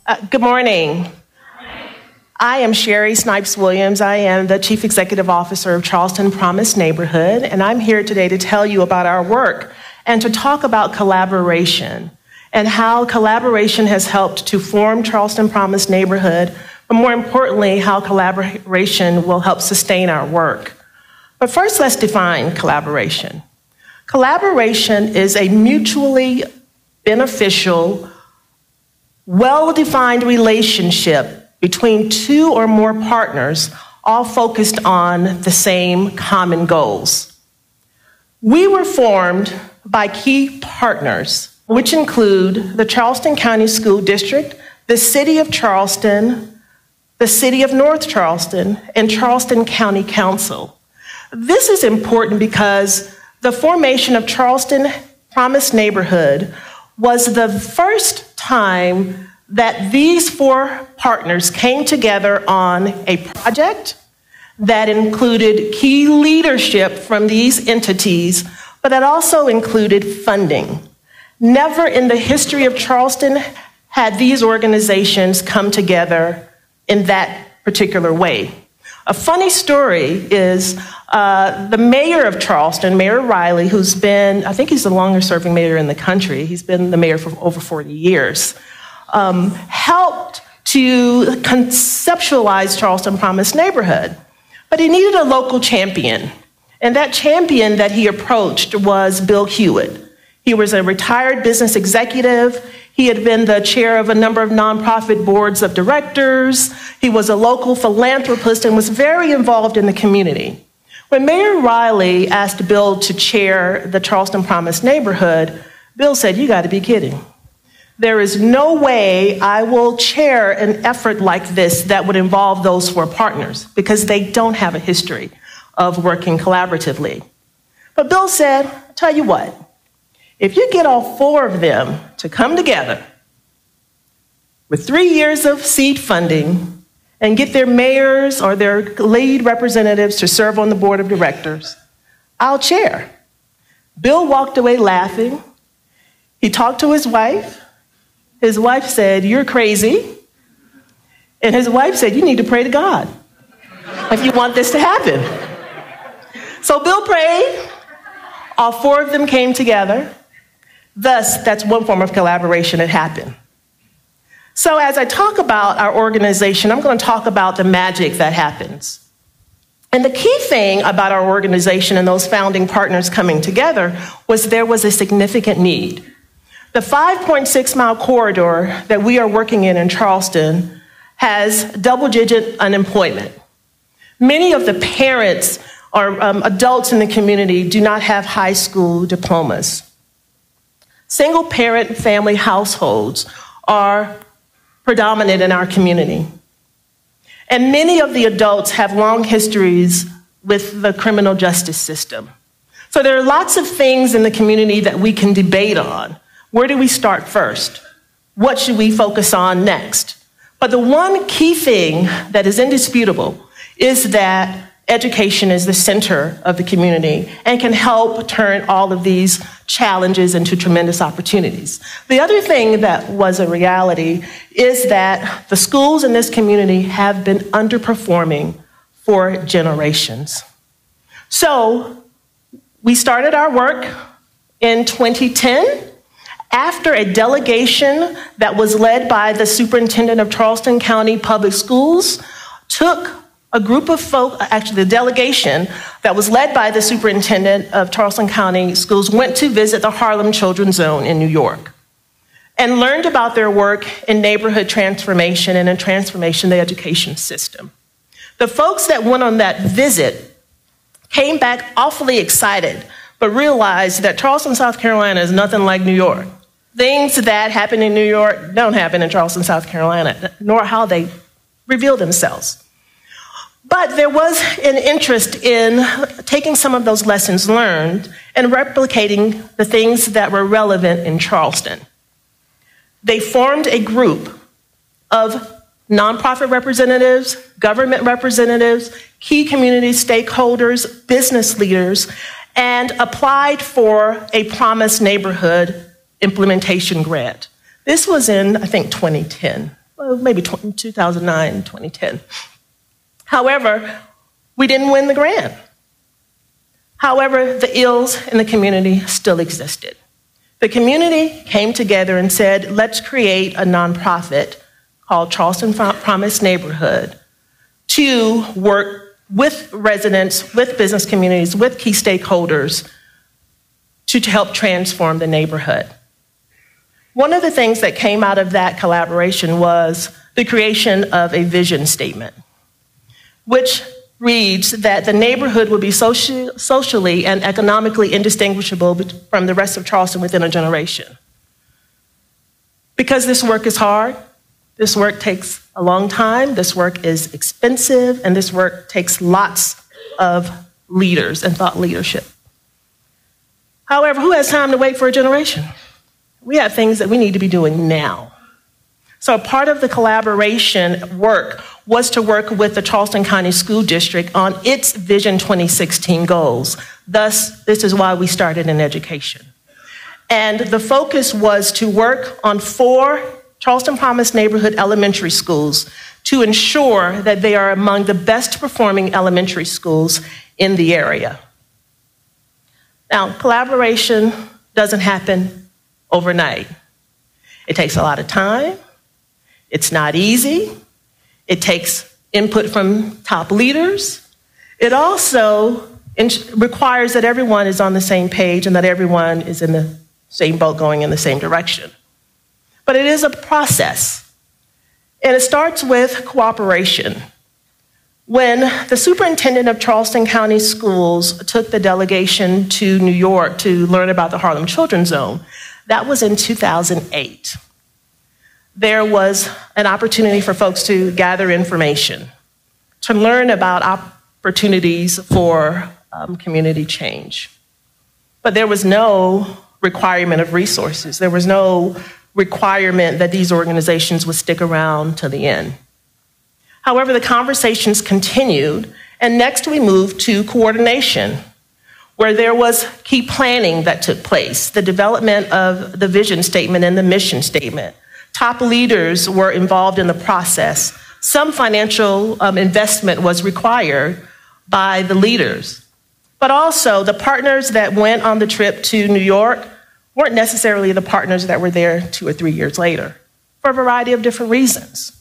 Good morning. I am Sherrie Snipes-Williams. I am the Chief Executive Officer of Charleston Promise Neighborhood, and I'm here today to tell you about our work and to talk about collaboration and how collaboration has helped to form Charleston Promise Neighborhood, but more importantly, how collaboration will help sustain our work. But first, let's define collaboration. Collaboration is a mutually beneficial, well-defined relationship between two or more partners, all focused on the same common goals. We were formed by key partners, which include the Charleston County School District, the City of Charleston, the City of North Charleston, and Charleston County Council. This is important because the formation of Charleston Promise Neighborhood was the first time that these four partners came together on a project that included key leadership from these entities, but that also included funding. Never in the history of Charleston had these organizations come together in that particular way. A funny story is the mayor of Charleston, Mayor Riley, who's been, I think he's the longest serving mayor in the country. He's been the mayor for over 40 years. Helped to conceptualize Charleston Promise Neighborhood. But he needed a local champion. And that champion that he approached was Bill Hewitt. He was a retired business executive. He had been the chair of a number of nonprofit boards of directors. He was a local philanthropist and was very involved in the community. When Mayor Riley asked Bill to chair the Charleston Promise Neighborhood, Bill said, "You got to be kidding. There is no way I will chair an effort like this that would involve those four partners because they don't have a history of working collaboratively." But Bill said, "I'll tell you what, if you get all four of them to come together with 3 years of seed funding and get their mayors or their lead representatives to serve on the board of directors, I'll chair." Bill walked away laughing. He talked to his wife. His wife said, "You're crazy." And his wife said, "You need to pray to God if you want this to happen." So Bill prayed. All four of them came together. Thus, that's one form of collaboration that happened. So as I talk about our organization, I'm going to talk about the magic that happens. And the key thing about our organization and those founding partners coming together was there was a significant need. The 5.6-mile corridor that we are working in Charleston has double-digit unemployment. Many of the parents or adults in the community do not have high school diplomas. Single-parent family households are predominant in our community. And many of the adults have long histories with the criminal justice system. So there are lots of things in the community that we can debate on. Where do we start first? What should we focus on next? But the one key thing that is indisputable is that education is the center of the community and can help turn all of these challenges into tremendous opportunities. The other thing that was a reality is that the schools in this community have been underperforming for generations. So we started our work in 2010. After a delegation that was led by the superintendent of Charleston County Public Schools took a group of folk, actually the delegation that was led by the superintendent of Charleston County Schools went to visit the Harlem Children's Zone in New York and learned about their work in neighborhood transformation and in transformation of the education system. The folks that went on that visit came back awfully excited, but realized that Charleston, South Carolina is nothing like New York. Things that happen in New York don't happen in Charleston, South Carolina, nor how they reveal themselves. But there was an interest in taking some of those lessons learned and replicating the things that were relevant in Charleston. They formed a group of nonprofit representatives, government representatives, key community stakeholders, business leaders, and applied for a Promise Neighborhood implementation grant. This was in, I think, 2010, maybe 2009, 2010. However, we didn't win the grant. However, the ills in the community still existed. The community came together and said, let's create a nonprofit called Charleston Promise Neighborhood to work with residents, with business communities, with key stakeholders to help transform the neighborhood. One of the things that came out of that collaboration was the creation of a vision statement, which reads that the neighborhood would be socially and economically indistinguishable from the rest of Charleston within a generation. Because this work is hard, this work takes a long time, this work is expensive, and this work takes lots of leaders and thought leadership. However, who has time to wait for a generation? We have things that we need to be doing now. So part of the collaboration work was to work with the Charleston County School District on its Vision 2016 goals. Thus, this is why we started in education. And the focus was to work on 4 Charleston Promise Neighborhood elementary schools to ensure that they are among the best performing elementary schools in the area. Now, collaboration doesn't happen overnight. It takes a lot of time. It's not easy. It takes input from top leaders. It also requires that everyone is on the same page and that everyone is in the same boat going in the same direction. But it is a process. And it starts with cooperation. When the superintendent of Charleston County Schools took the delegation to New York to learn about the Harlem Children's Zone, that was in 2008. There was an opportunity for folks to gather information, to learn about opportunities for community change. But there was no requirement of resources. There was no requirement that these organizations would stick around to the end. However, the conversations continued, and next we moved to coordination, where there was key planning that took place, the development of the vision statement and the mission statement. Top leaders were involved in the process. Some financial investment was required by the leaders. But also, the partners that went on the trip to New York weren't necessarily the partners that were there 2 or 3 years later, for a variety of different reasons.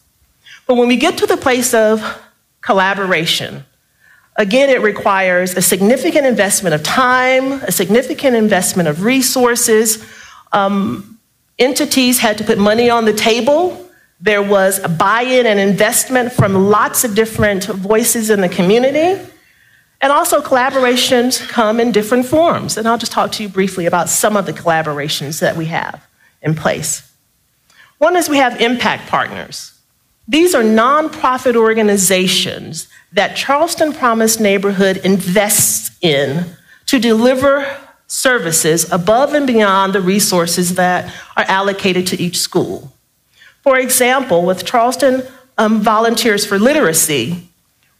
But when we get to the place of collaboration, again, it requires a significant investment of time, a significant investment of resources. Entities had to put money on the table. There was a buy-in and investment from lots of different voices in the community. And also collaborations come in different forms. And I'll just talk to you briefly about some of the collaborations that we have in place. One is we have impact partners. These are nonprofit organizations that Charleston Promise Neighborhood invests in to deliver services above and beyond the resources that are allocated to each school. For example, with Charleston Volunteers for Literacy,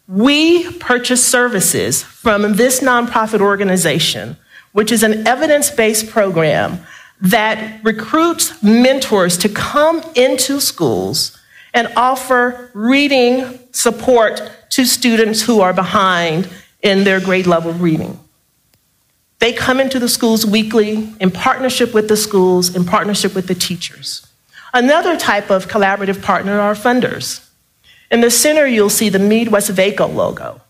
we purchase services from this nonprofit organization, which is an evidence-based program that recruits mentors to come into schools and offer reading support to students who are behind in their grade level reading. They come into the schools weekly in partnership with the schools, in partnership with the teachers. Another type of collaborative partner are funders. In the center, you'll see the Midwest VACO logo.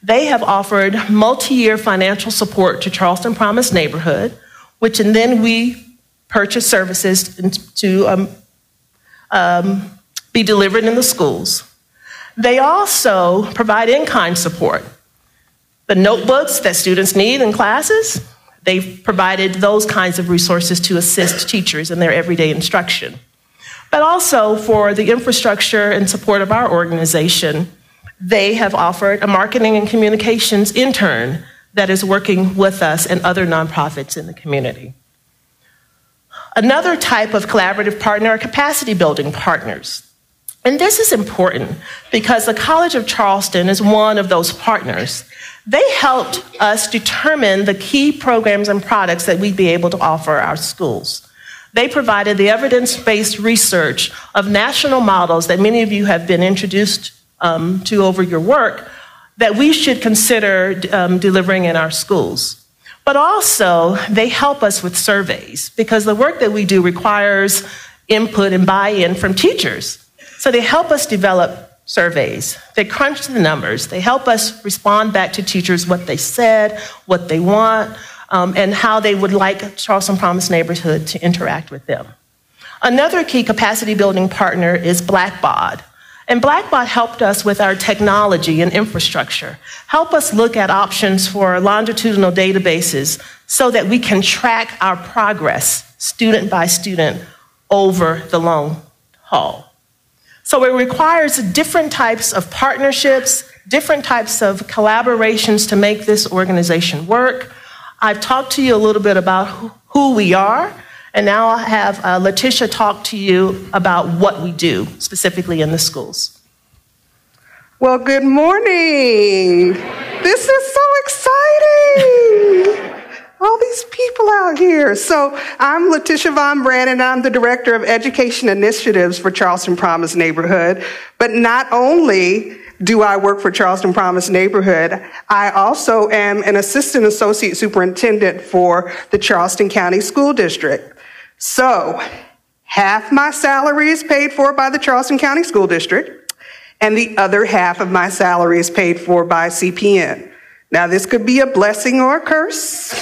They have offered multi-year financial support to Charleston Promise Neighborhood, which and then we purchase services to be delivered in the schools. They also provide in-kind support. The notebooks that students need in classes, they've provided those kinds of resources to assist teachers in their everyday instruction. But also for the infrastructure and support of our organization, they have offered a marketing and communications intern that is working with us and other nonprofits in the community. Another type of collaborative partner are capacity building partners. And this is important because the College of Charleston is one of those partners. They helped us determine the key programs and products that we'd be able to offer our schools. They provided the evidence-based research of national models that many of you have been introduced to over your work that we should consider delivering in our schools. But also, they help us with surveys because the work that we do requires input and buy-in from teachers. So they help us develop surveys. They crunch the numbers. They help us respond back to teachers what they said, what they want, and how they would like Charleston Promise Neighborhood to interact with them. Another key capacity building partner is Blackbaud. And Blackbaud helped us with our technology and infrastructure, help us look at options for longitudinal databases so that we can track our progress student by student over the long haul. So it requires different types of partnerships, different types of collaborations to make this organization work. I've talked to you a little bit about who we are, and now I'll have LaTisha talk to you about what we do, specifically in the schools. Well, good morning. This is so exciting. All these people out here. So I'm LaTisha Vaughn-Brandon. I'm the Director of Education Initiatives for Charleston Promise Neighborhood. But not only do I work for Charleston Promise Neighborhood, I also am an Assistant Associate Superintendent for the Charleston County School District. So half my salary is paid for by the Charleston County School District, and the other half of my salary is paid for by CPN. Now, this could be a blessing or a curse,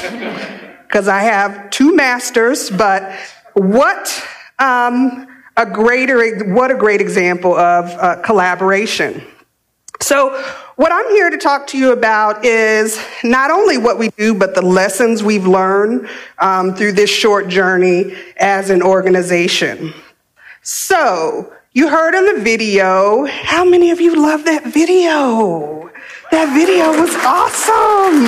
because I have 2 masters, but what a great example of collaboration. So what I'm here to talk to you about is not only what we do, but the lessons we've learned through this short journey as an organization. So you heard in the video, how many of you love that video? That video was awesome.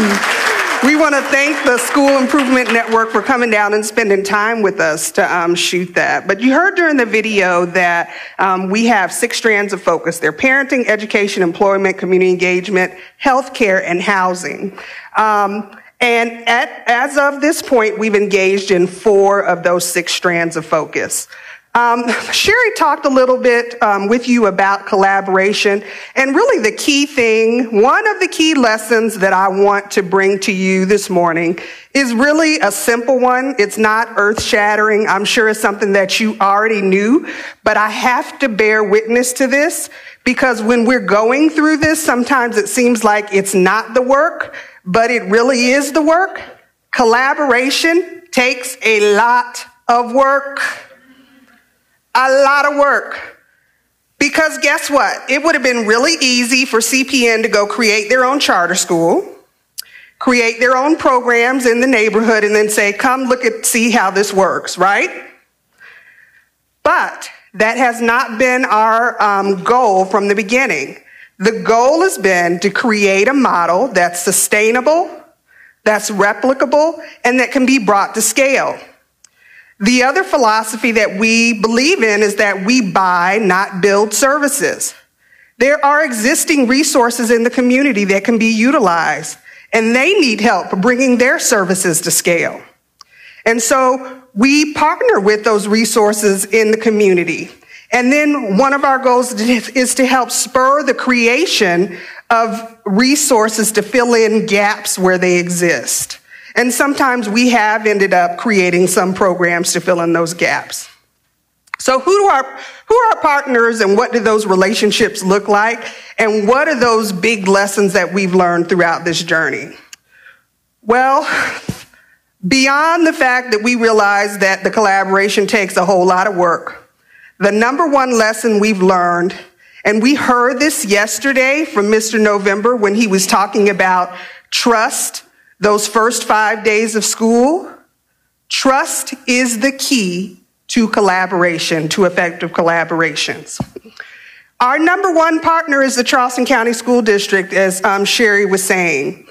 We want to thank the School Improvement Network for coming down and spending time with us to shoot that. But you heard during the video that we have 6 strands of focus. They're parenting, education, employment, community engagement, healthcare, and housing. And as of this point, we've engaged in 4 of those 6 strands of focus. Sherrie talked a little bit with you about collaboration, and really the key thing, one of the key lessons that I want to bring to you this morning is really a simple one. It's not earth-shattering. I'm sure it's something that you already knew, but I have to bear witness to this because when we're going through this, sometimes it seems like it's not the work, but it really is the work. Collaboration takes a lot of work. A lot of work. Because guess what? It would have been really easy for CPN to go create their own charter school, create their own programs in the neighborhood, and then say, come see how this works, right? But that has not been our goal from the beginning. The goal has been to create a model that's sustainable, that's replicable, and that can be brought to scale. The other philosophy that we believe in is that we buy, not build services. There are existing resources in the community that can be utilized, and they need help bringing their services to scale. And so we partner with those resources in the community. And then one of our goals is to help spur the creation of resources to fill in gaps where they exist. And sometimes we have ended up creating some programs to fill in those gaps. So who are our partners, and what do those relationships look like? And what are those big lessons that we've learned throughout this journey? Well, beyond the fact that we realize that the collaboration takes a whole lot of work, the number one lesson we've learned, and we heard this yesterday from Mr. November when he was talking about trust, those first 5 days of school, trust is the key to collaboration, to effective collaborations. Our number one partner is the Charleston County School District, as Sherrie was saying.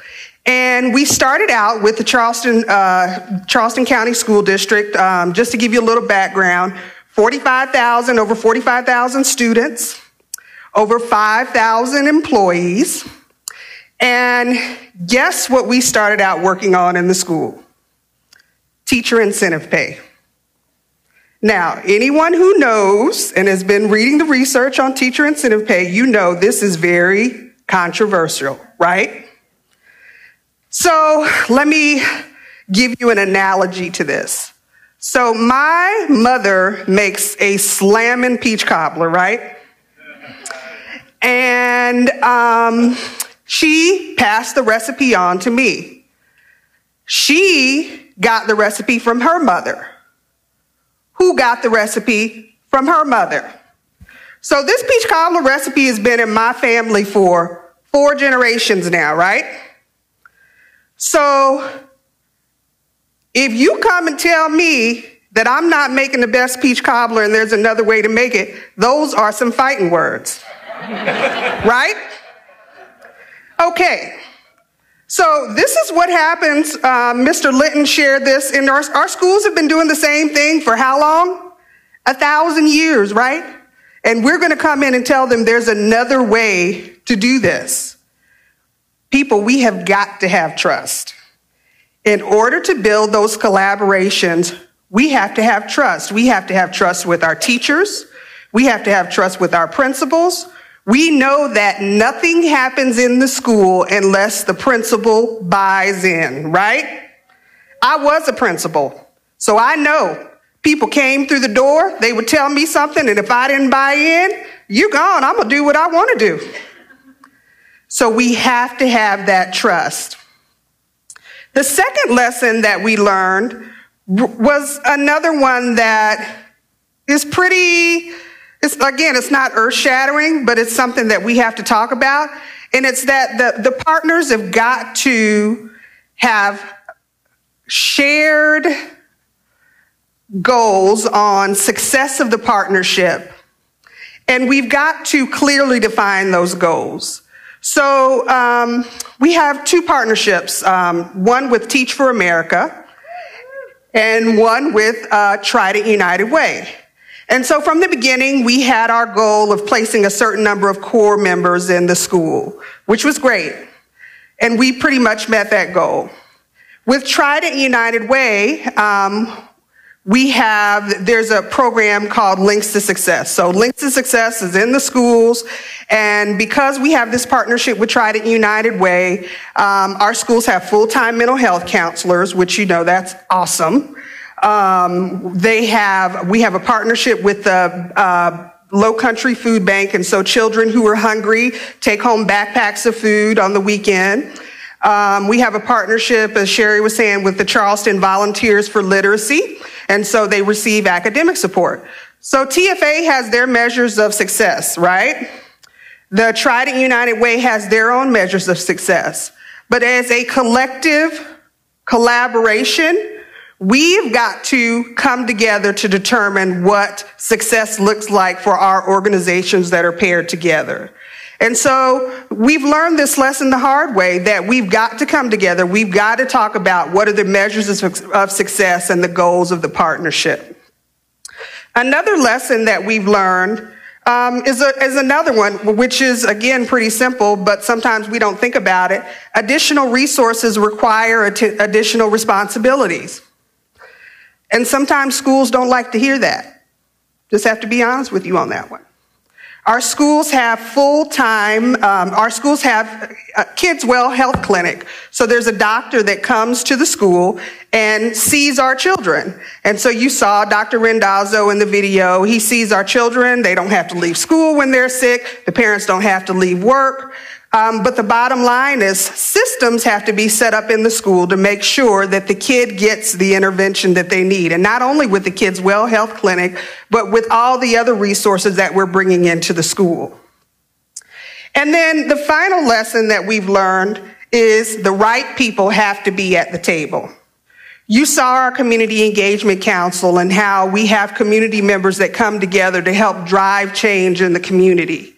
And we started out with the Charleston County School District, just to give you a little background, over 45,000 students, over 5,000 employees. And guess what we started out working on in the school? Teacher incentive pay. Now, anyone who knows and has been reading the research on teacher incentive pay, you know this is very controversial, right? So let me give you an analogy to this. So my mother makes a slammin' peach cobbler, right? And she passed the recipe on to me. She got the recipe from her mother, who got the recipe from her mother. So this peach cobbler recipe has been in my family for 4 generations now, right? So if you come and tell me that I'm not making the best peach cobbler and there's another way to make it, those are some fighting words, right? Okay. So this is what happens. Mr. Litton shared this. And our schools have been doing the same thing for how long? 1,000 years, right? And we're going to come in and tell them there's another way to do this. People, we have got to have trust. In order to build those collaborations, we have to have trust. We have to have trust with our teachers. We have to have trust with our principals. We know that nothing happens in the school unless the principal buys in, right? I was a principal, so I know people came through the door, they would tell me something, and if I didn't buy in, you're gone, I'm gonna do what I wanna do. So we have to have that trust. The second lesson that we learned was another one that is it's not earth-shattering, but it's something that we have to talk about. And it's that the partners have got to have shared goals on success of the partnership. And we've got to clearly define those goals. So we have 2 partnerships, one with Teach for America and one with Trident United Way. And so from the beginning, we had our goal of placing a certain number of core members in the school, which was great. And we pretty much met that goal. With Trident United Way, there's a program called Links to Success. So Links to Success is in the schools. And because we have this partnership with Trident United Way, our schools have full-time mental health counselors, which that's awesome. We have a partnership with the Low Country Food Bank, and so children who are hungry take home backpacks of food on the weekend. We have a partnership, as Sherrie was saying, with the Charleston Volunteers for Literacy, and so they receive academic support. So TFA has their measures of success, right? The Trident United Way has their own measures of success. But as a collective collaboration, we've got to come together to determine what success looks like for our organizations that are paired together. And so we've learned this lesson the hard way, that we've got to come together. We've got to talk about what are the measures of success and the goals of the partnership. Another lesson that we've learned is another one, which is, again, pretty simple, but sometimes we don't think about it. Additional resources require additional responsibilities. And sometimes schools don't like to hear that. Just have to be honest with you on that one. Our schools have Kids Well Health Clinic. So there's a doctor that comes to the school and sees our children. And so you saw Dr. Rendazzo in the video. He sees our children. They don't have to leave school when they're sick. The parents don't have to leave work. But the bottom line is systems have to be set up in the school to make sure that the kid gets the intervention that they need. And not only with the Kids Well Health Clinic, but with all the other resources that we're bringing into the school. And then the final lesson that we've learned is the right people have to be at the table. You saw our Community Engagement Council and how we have community members that come together to help drive change in the community.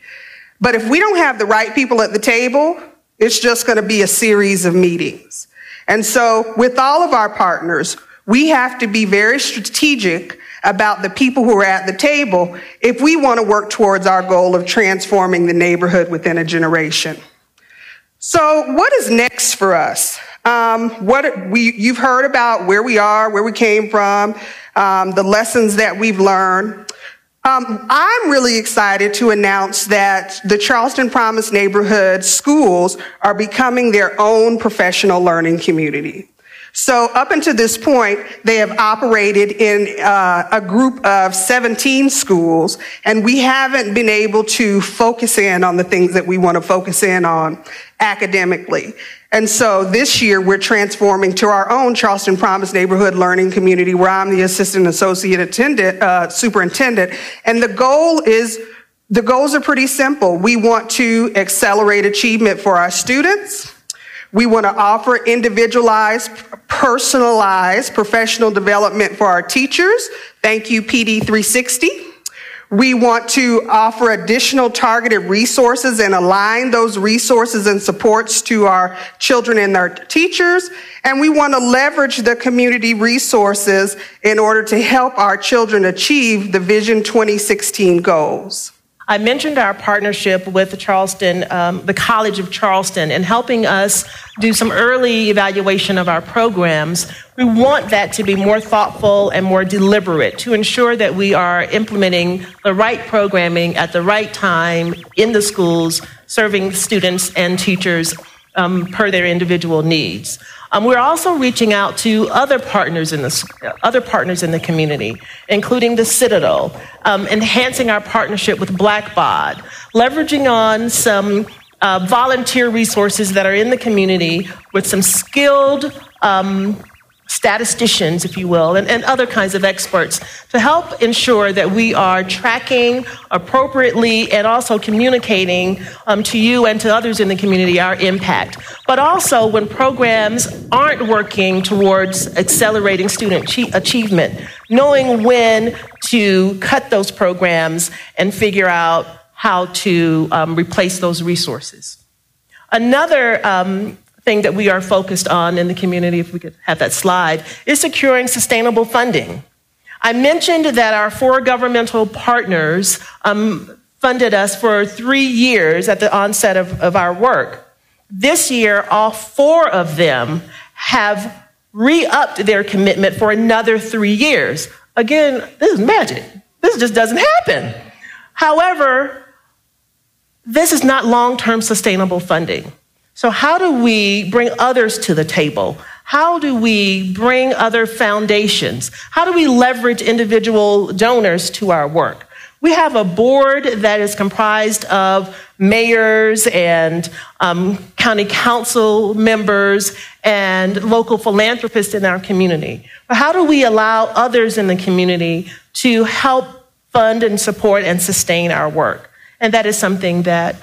But if we don't have the right people at the table, it's just going to be a series of meetings. And so with all of our partners, we have to be very strategic about the people who are at the table if we want to work towards our goal of transforming the neighborhood within a generation. So what is next for us? You've heard about where we are, where we came from, the lessons that we've learned. I'm really excited to announce that the Charleston Promise Neighborhood schools are becoming their own professional learning community. So up until this point, they have operated in a group of 17 schools, and we haven't been able to focus in on the things that we want to focus in on academically. And so this year, we're transforming to our own Charleston Promise Neighborhood Learning Community, where I'm the Assistant Associate Superintendent. And the goals are pretty simple. We want to accelerate achievement for our students. We want to offer individualized, personalized professional development for our teachers. Thank you, PD 360. We want to offer additional targeted resources and align those resources and supports to our children and our teachers. And we want to leverage the community resources in order to help our children achieve the Vision 2016 goals. I mentioned our partnership with the College of Charleston, and helping us do some early evaluation of our programs. We want that to be more thoughtful and more deliberate to ensure that we are implementing the right programming at the right time in the schools, serving students and teachers per their individual needs. We're also reaching out to other partners in the community, including the Citadel, enhancing our partnership with Blackbaud, leveraging on some volunteer resources that are in the community with some skilled statisticians, if you will, and other kinds of experts to help ensure that we are tracking appropriately and also communicating to you and to others in the community our impact. But also when programs aren't working towards accelerating student achievement, knowing when to cut those programs and figure out how to replace those resources. Another thing that we are focused on in the community, if we could have that slide, is securing sustainable funding. I mentioned that our 4 governmental partners funded us for 3 years at the onset of our work. This year, all 4 of them have re-upped their commitment for another 3 years. Again, this is magic. This just doesn't happen. However, this is not long-term sustainable funding. So how do we bring others to the table? How do we bring other foundations? How do we leverage individual donors to our work? We have a board that is comprised of mayors and county council members and local philanthropists in our community. But how do we allow others in the community to help fund and support and sustain our work? And that is something that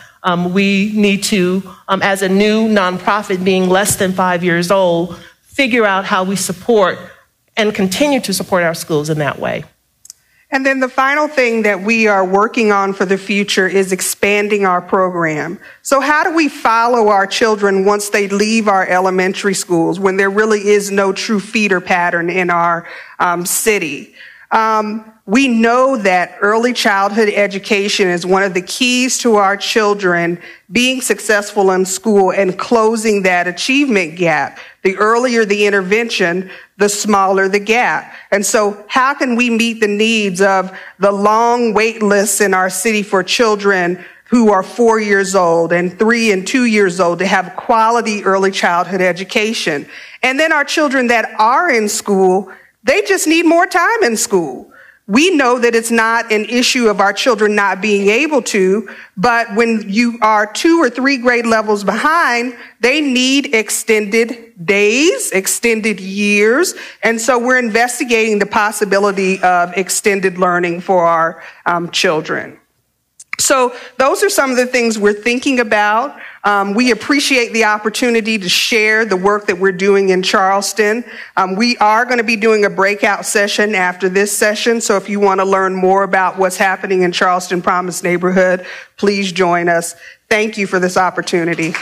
we need to, as a new nonprofit being less than 5 years old, figure out how we support and continue to support our schools in that way. And then the final thing that we are working on for the future is expanding our program. So how do we follow our children once they leave our elementary schools when there really is no true feeder pattern in our city? We know that early childhood education is one of the keys to our children being successful in school and closing that achievement gap. The earlier the intervention, the smaller the gap. And so how can we meet the needs of the long wait lists in our city for children who are 4 years old and 3 and 2 years old to have quality early childhood education? And then our children that are in school, they just need more time in school. We know that it's not an issue of our children not being able to, but when you are 2 or 3 grade levels behind, they need extended days, extended years. And so we're investigating the possibility of extended learning for our children. So those are some of the things we're thinking about. We appreciate the opportunity to share the work that we're doing in Charleston. We are going to be doing a breakout session after this session. So if you want to learn more about what's happening in Charleston Promise Neighborhood, please join us. Thank you for this opportunity.